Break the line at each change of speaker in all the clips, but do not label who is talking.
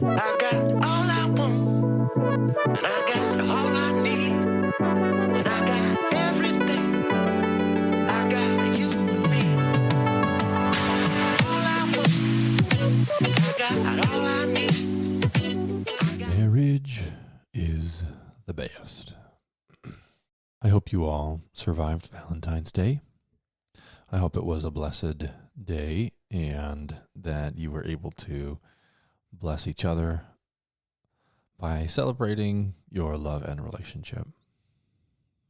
I got all I want, and I got all I need, and I got everything. I got you and me. All I want, I got all I need.
Marriage is the best. I hope you all survived Valentine's Day. I hope it was a blessed day and that you were able to bless each other by celebrating your love and relationship.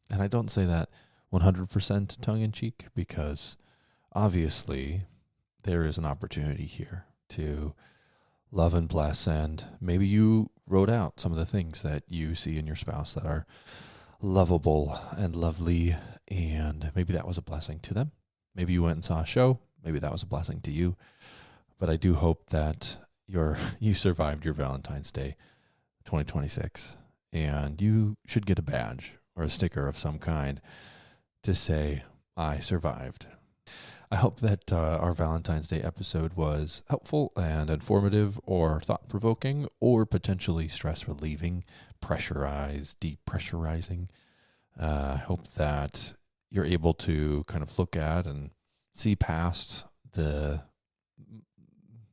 And I don't say that 100% tongue-in-cheek because obviously there is an opportunity here to love and bless, and maybe you wrote out some of the things that you see in your spouse that are lovable and lovely, and maybe that was a blessing to them. Maybe you went and saw a show. Maybe that was a blessing to you. But I do hope that you survived your Valentine's Day 2026, and you should get a badge or a sticker of some kind to say, I survived. I hope that our Valentine's Day episode was helpful and informative or thought-provoking or potentially stress-relieving, depressurizing. I hope that you're able to kind of look at and see past the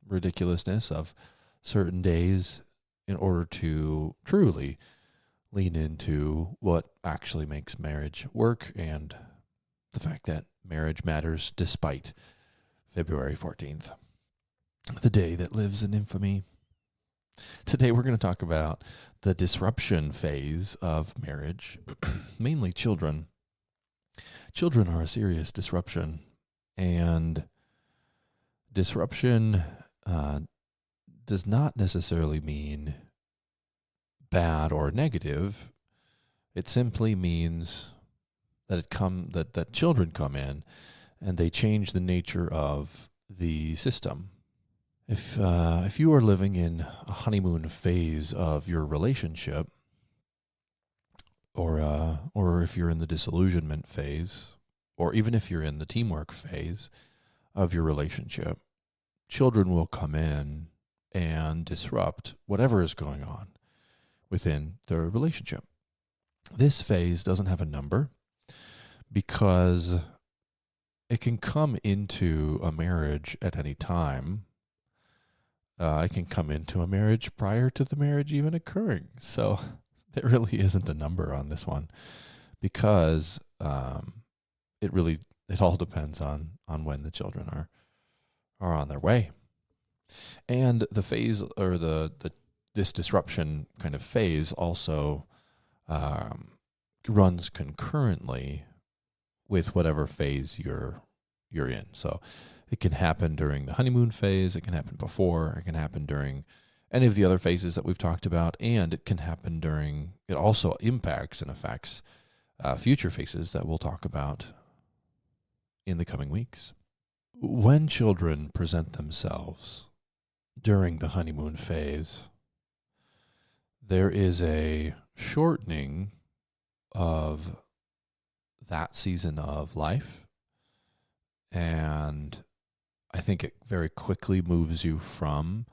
ridiculousness of certain days in order to truly lean into what actually makes marriage work and the fact that marriage matters despite February 14th, the day that lives in infamy. Today we're going to talk about the disruption phase of marriage, mainly children. Children are a serious disruption, and disruption does not necessarily mean bad or negative. It simply means that that children come in and they change the nature of the system. If you are living in a honeymoon phase of your relationship, or if you're in the disillusionment phase, or even if you're in the teamwork phase of your relationship, children will come in and disrupt whatever is going on within the relationship. This phase doesn't have a number because it can come into a marriage at any time. It can come into a marriage prior to the marriage even occurring. So there really isn't a number on this one because it all depends on when the children are on their way. And the phase or this disruption kind of phase also runs concurrently with whatever phase you're in. So it can happen during the honeymoon phase, it can happen before, it can happen during any of the other phases that we've talked about, and it can happen during, it also impacts and affects future phases that we'll talk about in the coming weeks. When children present themselves during the honeymoon phase, there is a shortening of that season of life, and I think it very quickly moves you from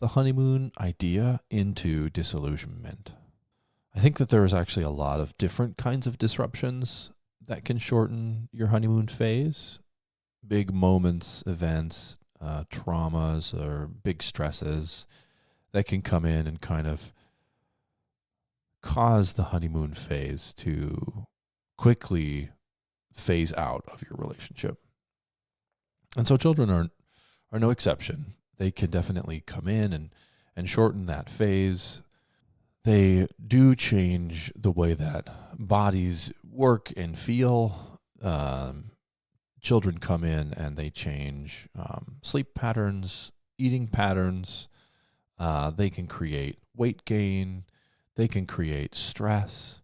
the honeymoon idea into disillusionment. I think that there is actually a lot of different kinds of disruptions that can shorten your honeymoon phase. Big moments, events, traumas, or big stresses that can come in and kind of cause the honeymoon phase to quickly phase out of your relationship. And so children are no exception. They can definitely come in and shorten that phase. They do change the way that bodies work and feel. Children come in and they change sleep patterns, eating patterns. They can create weight gain. They can create stress.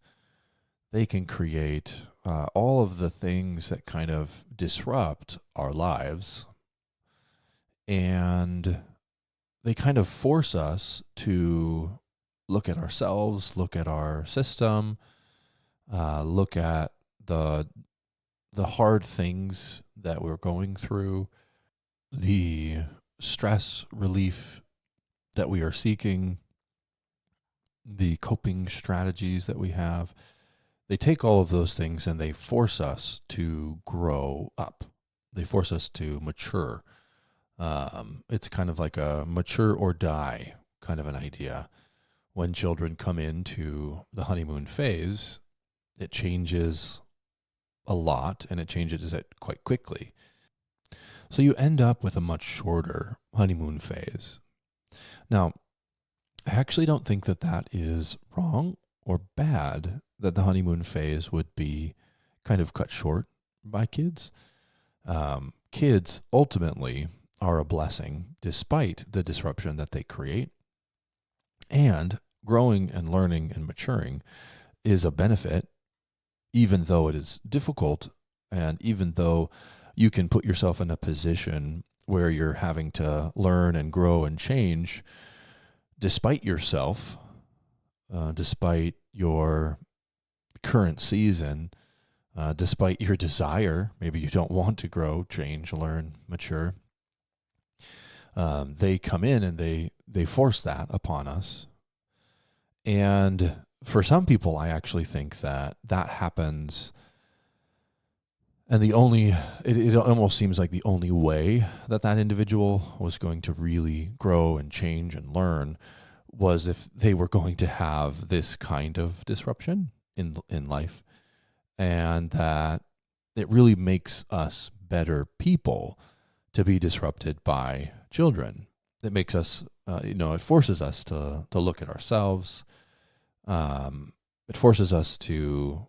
They can create all of the things that kind of disrupt our lives. And they kind of force us to look at ourselves, look at our system, look at the hard things that we're going through, the stress relief that we are seeking, the coping strategies that we have, they take all of those things and they force us to grow up. They force us to mature. It's kind of like a mature or die kind of an idea. When children come into the honeymoon phase, it changes a lot and it changes it quite quickly. So you end up with a much shorter honeymoon phase. Now, I actually don't think that that is wrong or bad, that the honeymoon phase would be kind of cut short by kids. Kids ultimately are a blessing despite the disruption that they create. And growing and learning and maturing is a benefit, even though it is difficult, and even though you can put yourself in a position where you're having to learn and grow and change despite yourself, despite your current season, despite your desire. Maybe you don't want to grow, change, learn, mature. They come in and they force that upon us. And for some people, I actually think that happens. And it almost seems like the only way that individual was going to really grow and change and learn was if they were going to have this kind of disruption in life. And that it really makes us better people to be disrupted by children. It makes us, it forces us to look at ourselves. It forces us to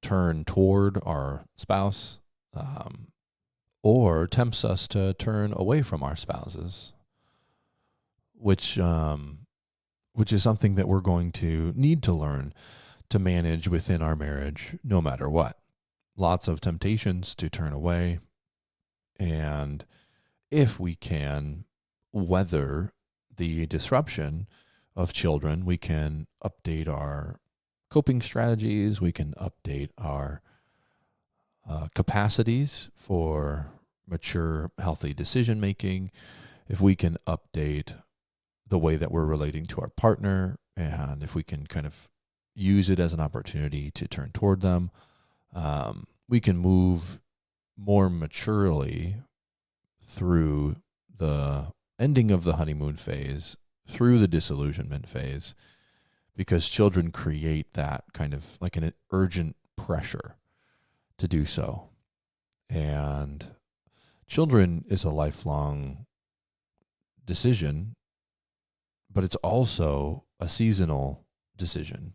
turn toward our spouse, or tempts us to turn away from our spouses, which is something that we're going to need to learn to manage within our marriage, no matter what. Lots of temptations to turn away. And if we can weather the disruption of children, we can update our coping strategies. We can update our capacities for mature, healthy decision making. If we can update the way that we're relating to our partner, and if we can kind of use it as an opportunity to turn toward them, we can move more maturely through the ending of the honeymoon phase, through the disillusionment phase, because children create that kind of like an urgent pressure to do so. And children is a lifelong decision, but it's also a seasonal decision.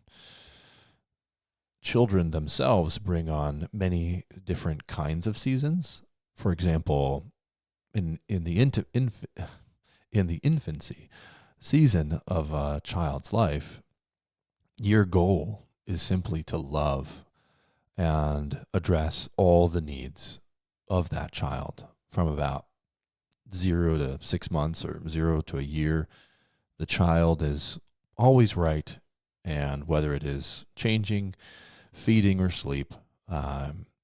Children themselves bring on many different kinds of seasons. For example, in the infancy season of a child's life, your goal is simply to love and address all the needs of that child from about 0 to 6 months or 0 to a year. The child is always right, and whether it is changing, feeding, or sleep,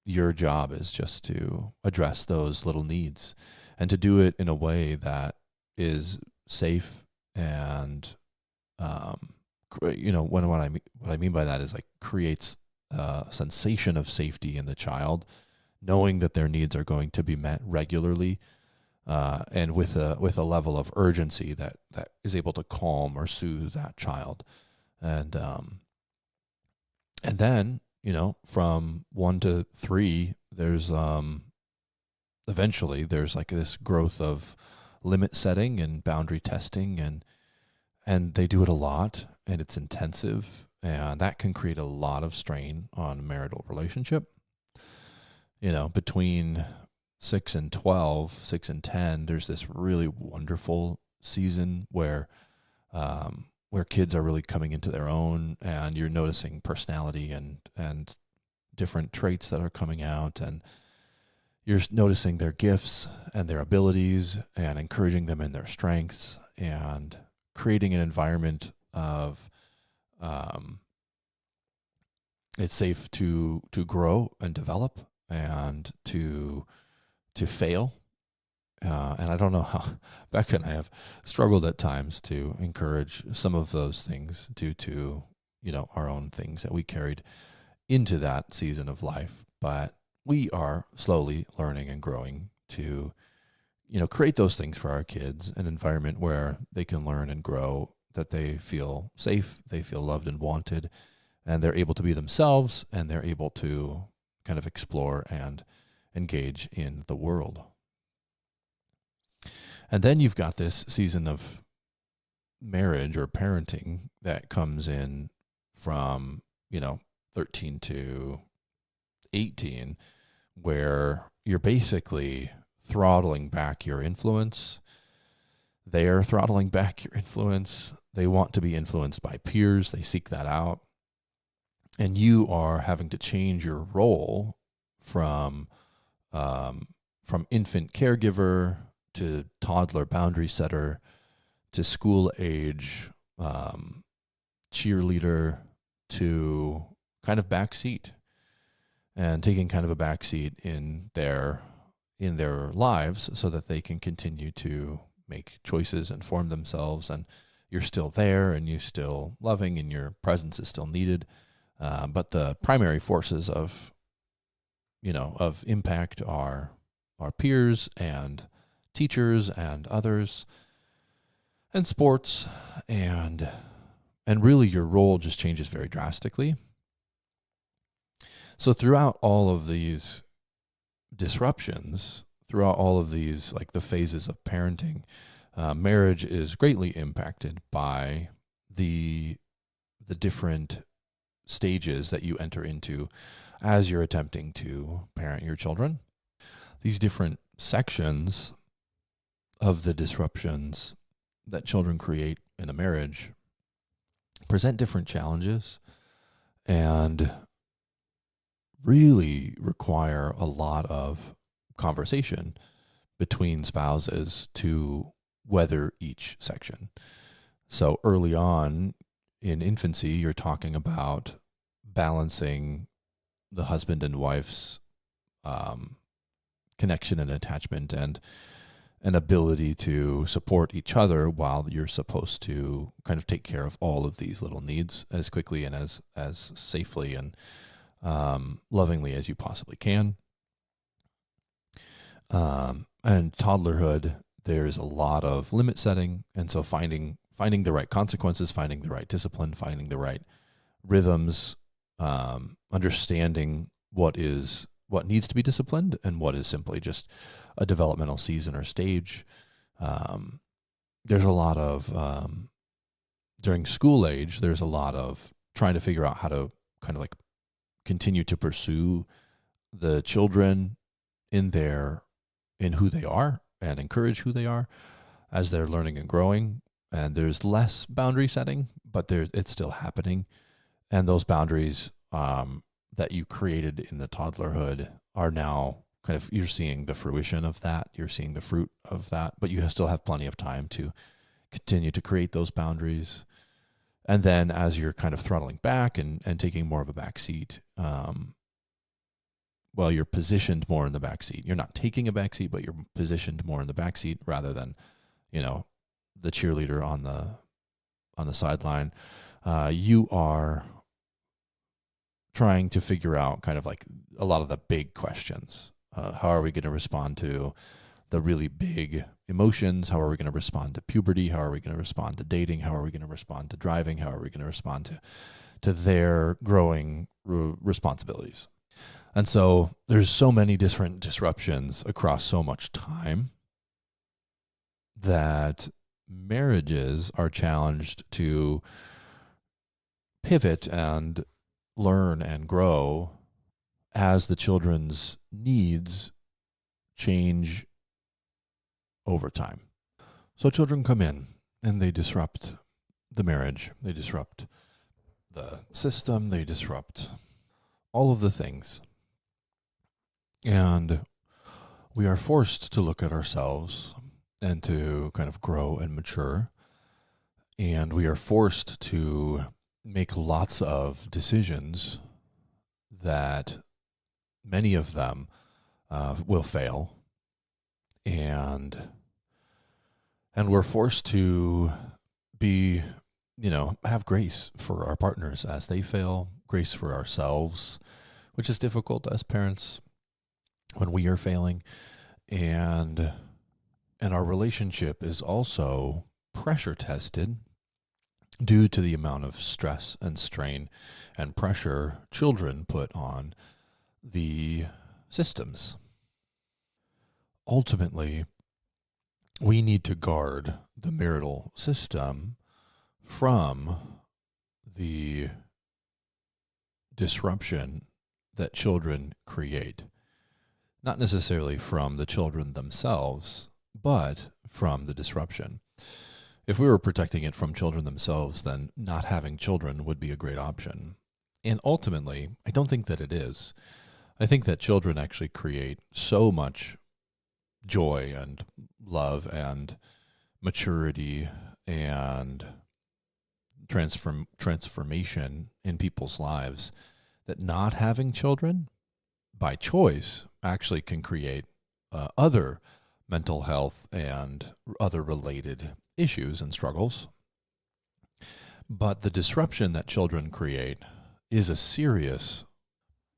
your job is just to address those little needs and to do it in a way that is safe and what I mean by that is like creates a sensation of safety in the child, knowing that their needs are going to be met regularly, and with a level of urgency that is able to calm or soothe that child, and then from 1 to 3, there's eventually there's like this growth of limit setting and boundary testing, and they do it a lot, and it's intensive, and that can create a lot of strain on a marital relationship. Between 6 and 12, 6 and 10, there's this really wonderful season where kids are really coming into their own, and you're noticing personality and different traits that are coming out, and you're noticing their gifts and their abilities and encouraging them in their strengths and creating an environment of it's safe to grow and develop and to fail And I don't know how Becca and I have struggled at times to encourage some of those things due to, our own things that we carried into that season of life. But we are slowly learning and growing to, create those things for our kids, an environment where they can learn and grow, that they feel safe, they feel loved and wanted, and they're able to be themselves, and they're able to kind of explore and engage in the world. And then you've got this season of marriage or parenting that comes in from, 13 to 18, where you're basically throttling back your influence. They're throttling back your influence. They want to be influenced by peers. They seek that out. And you are having to change your role from infant caregiver to toddler boundary setter to school age cheerleader to kind of backseat, and taking kind of a backseat in their lives so that they can continue to make choices and form themselves, and you're still there and you're still loving and your presence is still needed. But the primary forces of impact are our peers and teachers and others and sports, and really your role just changes very drastically. So throughout all of these disruptions, throughout all of these, like the phases of parenting, marriage is greatly impacted by the different stages that you enter into as you're attempting to parent your children. These different sections of the disruptions that children create in a marriage present different challenges and really require a lot of conversation between spouses to weather each section. So early on in infancy, you're talking about balancing the husband and wife's connection and attachment and an ability to support each other while you're supposed to kind of take care of all of these little needs as quickly and as safely and lovingly as you possibly can. And toddlerhood, there's a lot of limit setting, and so finding the right consequences, finding the right discipline, finding the right rhythms, understanding what needs to be disciplined and what is simply just a developmental season or stage. There's a lot of, during school age, there's a lot of trying to figure out how to kind of like continue to pursue the children in who they are and encourage who they are as they're learning and growing. And there's less boundary setting, but it's still happening. And those boundaries that you created in the toddlerhood are now kind of, you're seeing the fruition of that. You're seeing the fruit of that, but you still have plenty of time to continue to create those boundaries. And then as you're kind of throttling back and taking more of a back seat, you're positioned more in the back seat. You're not taking a back seat, but you're positioned more in the back seat rather than, the cheerleader on the sideline. You are trying to figure out kind of like a lot of the big questions. How are we going to respond to the really big emotions? How are we going to respond to puberty? How are we going to respond to dating? How are we going to respond to driving? How are we going to respond to their growing responsibilities? And so there's so many different disruptions across so much time that marriages are challenged to pivot and learn and grow as the children's needs change over time. So children come in and they disrupt the marriage, they disrupt the system, they disrupt all of the things. And we are forced to look at ourselves and to kind of grow and mature. And we are forced to make lots of decisions that many of them will fail. and we're forced to be, have grace for our partners as they fail, grace for ourselves, which is difficult as parents when we are failing. And our relationship is also pressure tested due to the amount of stress and strain and pressure children put on the systems. Ultimately, we need to guard the marital system from the disruption that children create. Not necessarily from the children themselves, but from the disruption. If we were protecting it from children themselves, then not having children would be a great option. And ultimately, I don't think that it is. I think that children actually create so much joy and love and maturity and transformation in people's lives that not having children by choice actually can create other mental health and other related issues and struggles. But the disruption that children create is a serious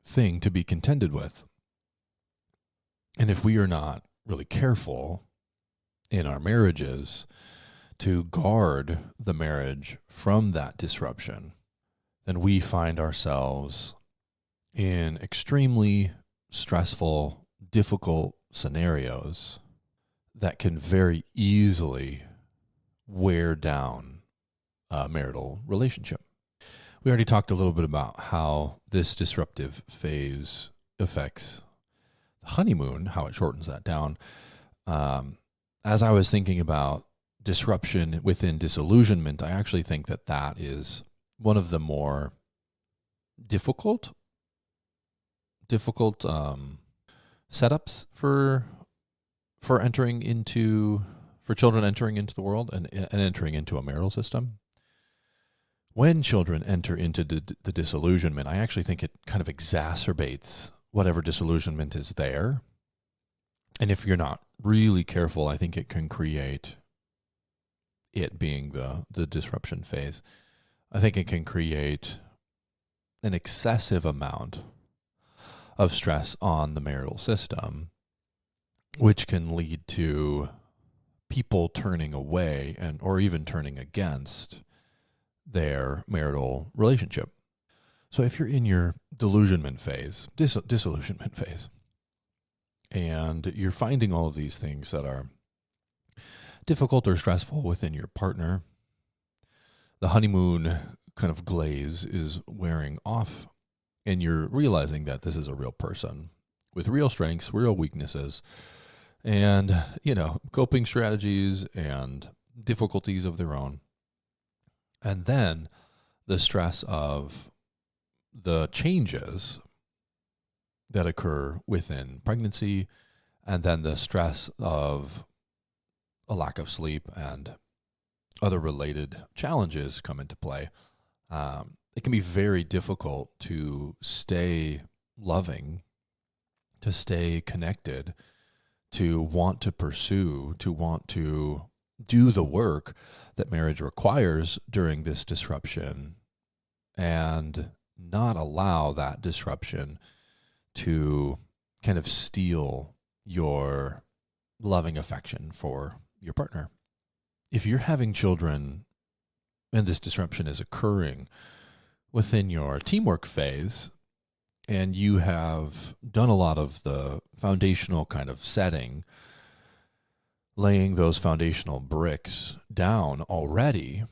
thing to be contended with. And if we are not really careful in our marriages to guard the marriage from that disruption, then we find ourselves in extremely stressful, difficult scenarios that can very easily wear down a marital relationship. We already talked a little bit about how this disruptive phase affects the honeymoon, how it shortens that down. As I was thinking about disruption within disillusionment, I actually think that that is one of the more difficult setups for children entering into the world and entering into a marital system. When children enter into the disillusionment, I actually think it kind of exacerbates whatever disillusionment is there. And if you're not really careful, I think it can create, it being the disruption phase, I think it can create an excessive amount of stress on the marital system, which can lead to people turning away or even turning against their marital relationship. So if you're in your disillusionment phase, and you're finding all of these things that are difficult or stressful within your partner, the honeymoon kind of glaze is wearing off, and you're realizing that this is a real person with real strengths, real weaknesses, and, coping strategies and difficulties of their own. And then the stress of the changes that occur within pregnancy, and then the stress of a lack of sleep and other related challenges come into play. It can be very difficult to stay loving, to stay connected, to want to pursue, to want to do the work that marriage requires during this disruption, and not allow that disruption to kind of steal your loving affection for your partner. If you're having children and this disruption is occurring within your teamwork phase, and you have done a lot of the foundational kind of setting, laying those foundational bricks down already,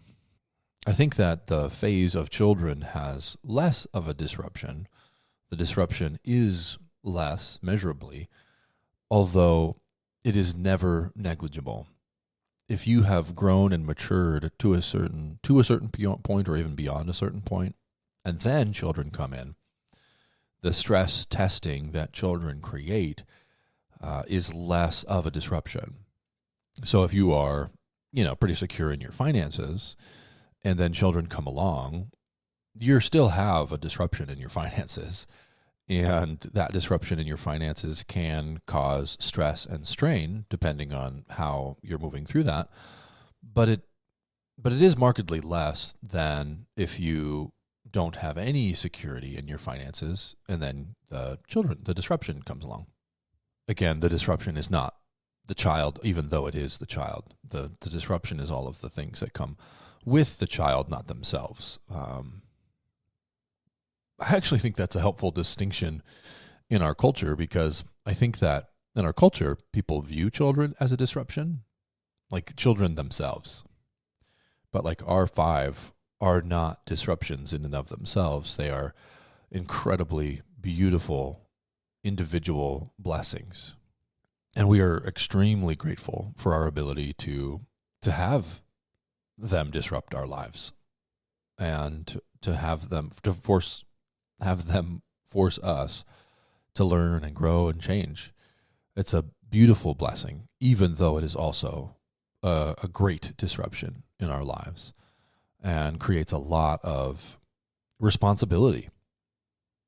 I think that the phase of children has less of a disruption. The disruption is less measurably, although it is never negligible. If you have grown and matured to a certain point, or even beyond a certain point, and then children come in, the stress testing that children create is less of a disruption. So if you are, pretty secure in your finances, and then children come along, you still have a disruption in your finances. And that disruption in your finances can cause stress and strain depending on how you're moving through that. But it is markedly less than if you don't have any security in your finances and then the disruption comes along. Again, the disruption is not the child, even though it is the child. The disruption is all of the things that come with the child, not themselves. I actually think that's a helpful distinction in our culture, because I think that in our culture, people view children as a disruption, like children themselves. But like our 5 are not disruptions in and of themselves. They are incredibly beautiful individual blessings. And we are extremely grateful for our ability to have them disrupt our lives and to have them force us to learn and grow and change. It's a beautiful blessing, even though it is also a great disruption in our lives and creates a lot of responsibility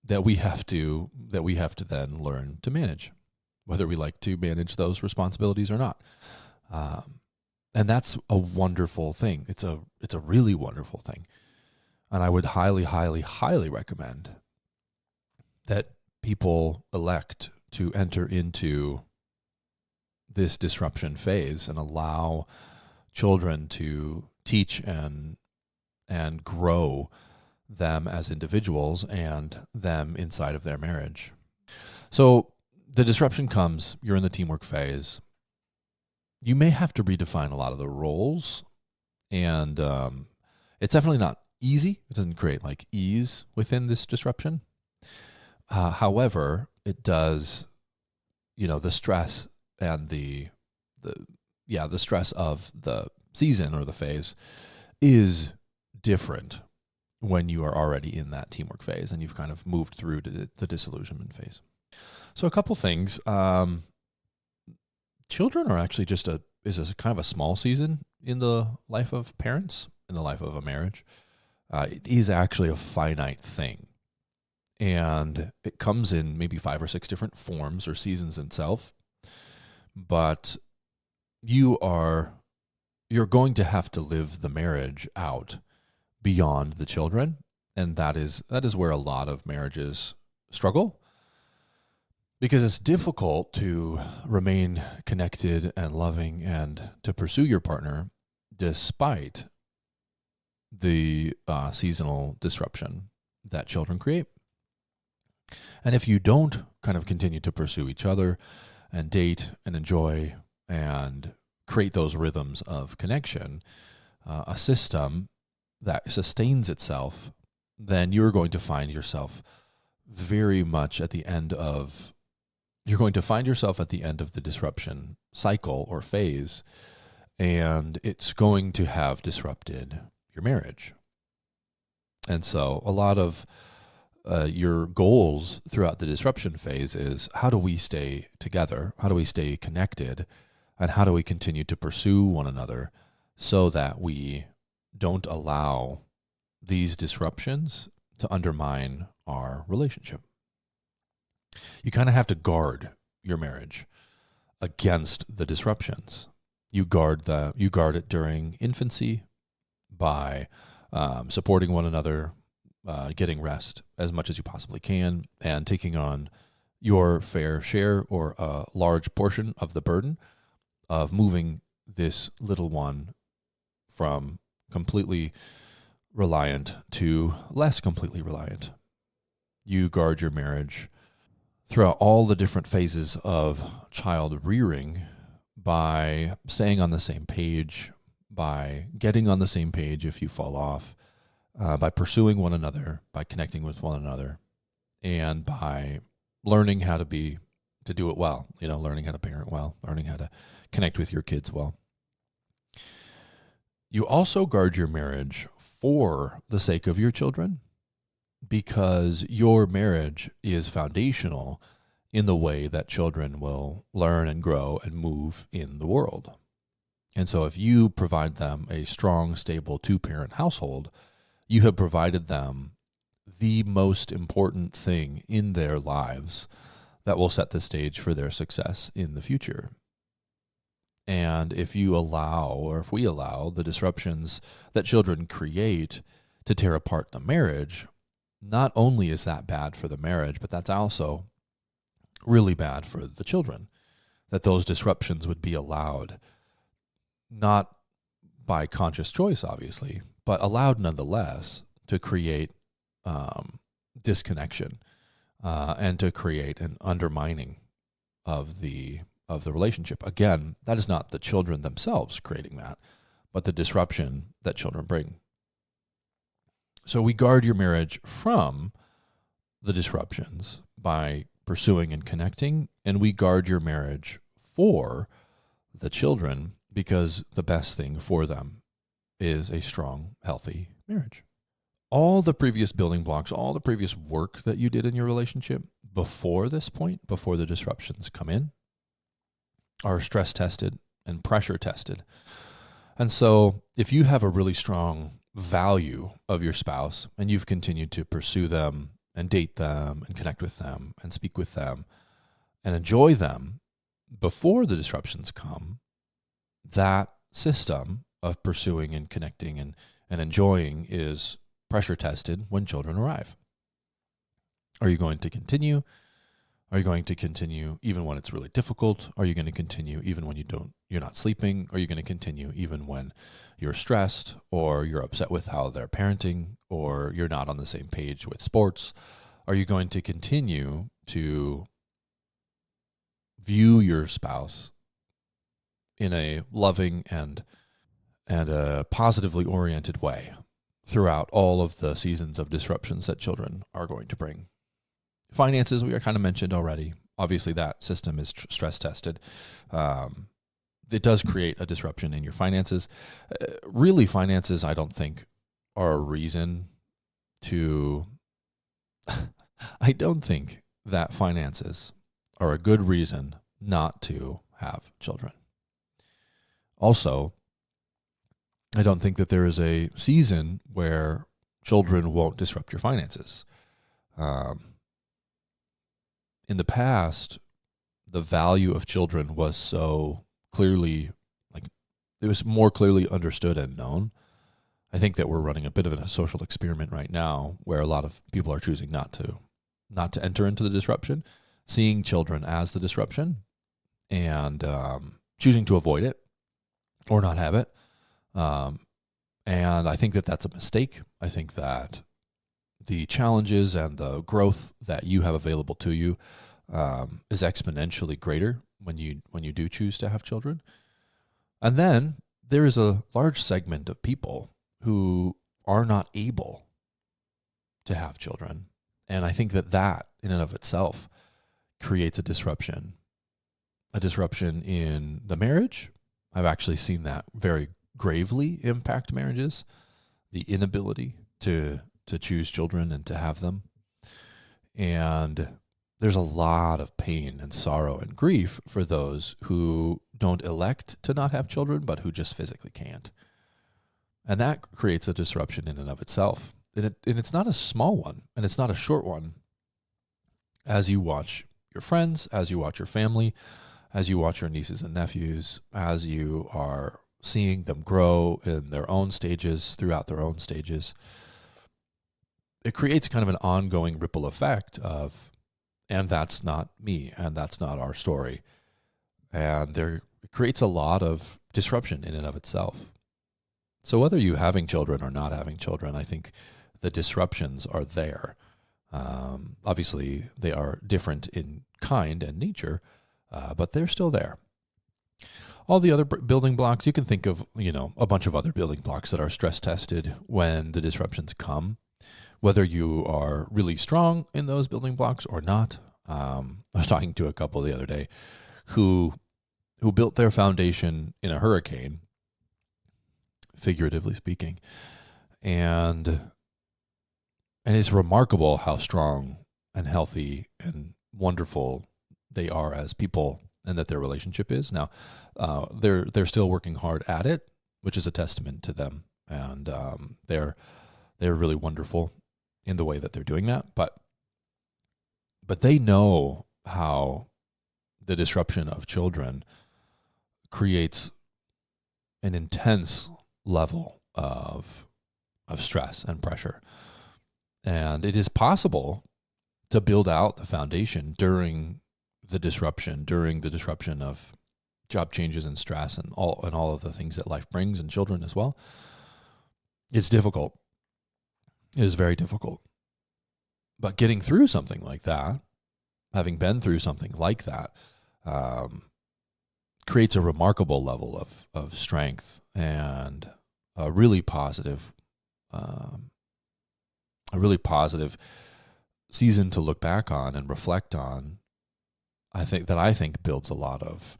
that we have to then learn to manage, whether we like to manage those responsibilities or not. And that's a wonderful thing. It's a really wonderful thing. And I would highly, highly, highly recommend that people elect to enter into this disruption phase and allow children to teach and grow them as individuals and them inside of their marriage. So the disruption comes, you're in the teamwork phase. You may have to redefine a lot of the roles, and it's definitely not easy. It doesn't create like ease within this disruption. However, it does, the stress and the stress of the season or the phase is different when you are already in that teamwork phase and you've kind of moved through to the disillusionment phase. So a couple things. Children are actually is a kind of a small season in the life of parents, in the life of a marriage. It is actually a finite thing. And it comes in maybe 5 or 6 different forms or seasons itself. But you're going to have to live the marriage out beyond the children. And that is where a lot of marriages struggle, because it's difficult to remain connected and loving and to pursue your partner despite the seasonal disruption that children create. And if you don't kind of continue to pursue each other and date and enjoy and create those rhythms of connection, a system that sustains itself, then you're going to find yourself very much at the end of the disruption cycle or phase, and it's going to have disrupted your marriage. And so a lot of your goals throughout the disruption phase is, how do we stay together? How do we stay connected? And how do we continue to pursue one another so that we don't allow these disruptions to undermine our relationship? You kind of have to guard your marriage against the disruptions. You guard it during infancy by supporting one another, getting rest as much as you possibly can, and taking on your fair share or a large portion of the burden of moving this little one from completely reliant to less completely reliant. You guard your marriage throughout all the different phases of child rearing by staying on the same page, by getting on the same page if you fall off, by pursuing one another, by connecting with one another, and by learning how to do it well, learning how to parent well, learning how to connect with your kids well. You also guard your marriage for the sake of your children, because your marriage is foundational in the way that children will learn and grow and move in the world. And so if you provide them a strong, stable 2-parent household, you have provided them the most important thing in their lives that will set the stage for their success in the future. And if you allow, or if we allow, the disruptions that children create to tear apart the marriage, not only is that bad for the marriage, but that's also really bad for the children, that those disruptions would be allowed, not by conscious choice, obviously, but allowed nonetheless to create disconnection and to create an undermining of the relationship. Again, that is not the children themselves creating that, but the disruption that children bring. So we guard your marriage from the disruptions by pursuing and connecting, and we guard your marriage for the children because the best thing for them is a strong, healthy marriage. All the previous building blocks, all the previous work that you did in your relationship before this point, before the disruptions come in, are stress tested and pressure tested. And so if you have a really strong value of your spouse and you've continued to pursue them and date them and connect with them and speak with them and enjoy them before the disruptions come, that system of pursuing and connecting and enjoying is pressure tested when children arrive. Are you going to continue? Are you going to continue even when it's really difficult? Are you going to continue even when you're not sleeping? Are you going to continue even when you're stressed or you're upset with how they're parenting or you're not on the same page with sports? Are you going to continue to view your spouse in a loving and a positively oriented way throughout all of the seasons of disruptions that children are going to bring? Finances, we are kind of mentioned already. Obviously, that system is stress tested. It does create a disruption in your finances. Really, finances, I don't think, are a reason to... I don't think that finances are a good reason not to have children. Also, I don't think that there is a season where children won't disrupt your finances. In the past, the value of children was so clearly, it was more clearly understood and known. I think that we're running a bit of a social experiment right now where a lot of people are choosing not to enter into the disruption, seeing children as the disruption and choosing to avoid it or not have it. And I think that that's a mistake. I think that the challenges and the growth that you have available to you is exponentially greater when you do choose to have children. And then there is a large segment of people who are not able to have children. And I think that in and of itself creates a disruption in the marriage. I've actually seen that very gravely impact marriages, the inability to choose children and to have them. And there's a lot of pain and sorrow and grief for those who don't elect to not have children, but who just physically can't. And that creates a disruption in and of itself. And it's not a small one, and it's not a short one. As you watch your friends, as you watch your family, as you watch your nieces and nephews, as you are seeing them grow in their own stages, throughout their own stages, it creates kind of an ongoing ripple effect of, and that's not me, and that's not our story. And it creates a lot of disruption in and of itself. So whether you having children or not having children, I think the disruptions are there. Obviously, they are different in kind and nature, but they're still there. All the other building blocks, you can think of, a bunch of other building blocks that are stress tested when the disruptions come, whether you are really strong in those building blocks or not. I was talking to a couple the other day who built their foundation in a hurricane, figuratively speaking, and it's remarkable how strong and healthy and wonderful they are as people, and that their relationship is. Now, they're still working hard at it, which is a testament to them, and they're really wonderful in the way that they're doing that, but they know how the disruption of children creates an intense level of stress and pressure. And it is possible to build out the foundation during the disruption of job changes and stress and all of the things that life brings, and children as well. It's difficult. It is very difficult. But getting through something like that, having been through something like that, creates a remarkable level of strength and a really positive season to look back on and reflect on. I think builds a lot of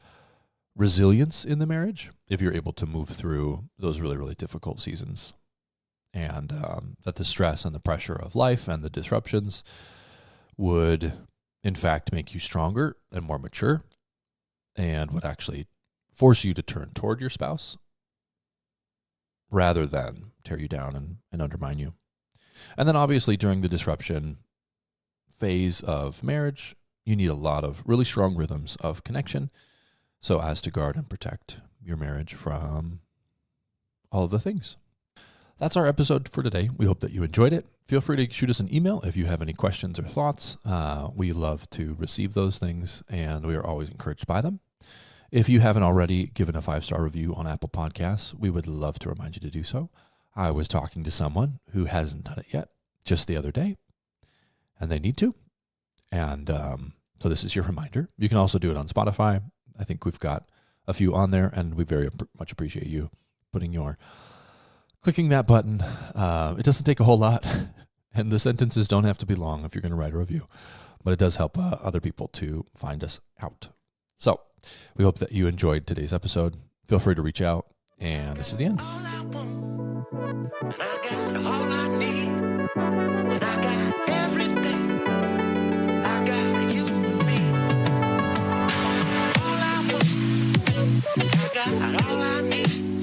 resilience in the marriage if you're able to move through those really, really difficult seasons, and that the stress and the pressure of life and the disruptions would in fact make you stronger and more mature, and would actually force you to turn toward your spouse rather than tear you down and undermine you. And then obviously during the disruption phase of marriage, you need a lot of really strong rhythms of connection so as to guard and protect your marriage from all of the things. That's our episode for today. We hope that you enjoyed it. Feel free to shoot us an email if you have any questions or thoughts. We love to receive those things, and we are always encouraged by them. If you haven't already given a 5-star review on Apple Podcasts, we would love to remind you to do so. I was talking to someone who hasn't done it yet just the other day, and they need to. And so this is your reminder. You can also do it on Spotify. I think we've got a few on there, and we very much appreciate you clicking that button. It doesn't take a whole lot, and the sentences don't have to be long if you're going to write a review, but it does help other people to find us out. So we hope that you enjoyed today's episode. Feel free to reach out, and this is the end.
All I want, and I got all I need, and I got everything. I got you and me. All I want, I got all I need.